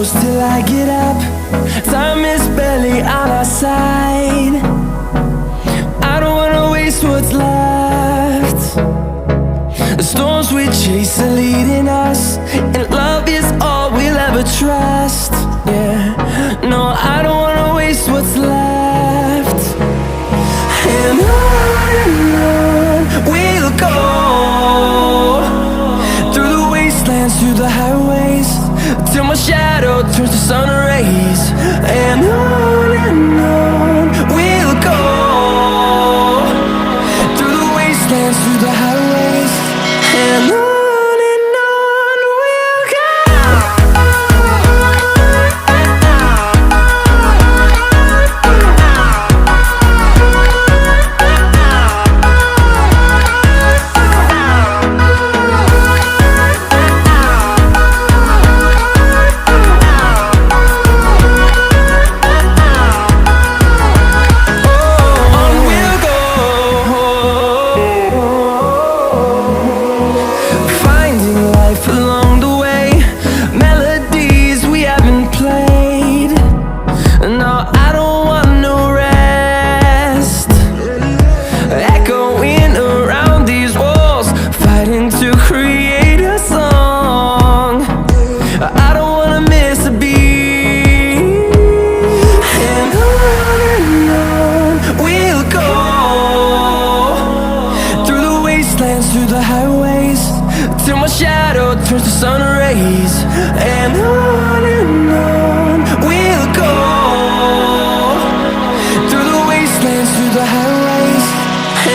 close till I get up. Time is barely on our side. I don't wanna waste what's left. The storms we chase are leading us, and love is all we'll ever trust. Yeah, no, I don't wanna waste what's left. And on we'll go, through the wastelands, through the highways, till my shadow turns to sun rays. And on we'll go, through the wastelands, through the highways, and on we'll go. Through the highways, till my shadow turns to sun rays. And on we'll go, through the wastelands, through the highways,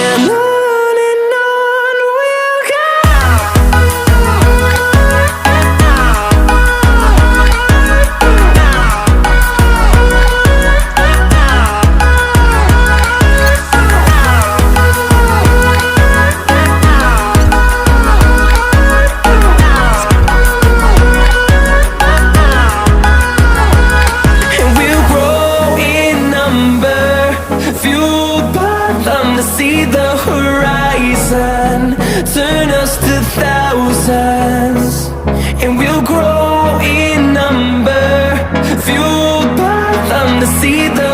and on we'll go. See the horizon, turn us to thousands, and we'll grow in number, fueled by them to see the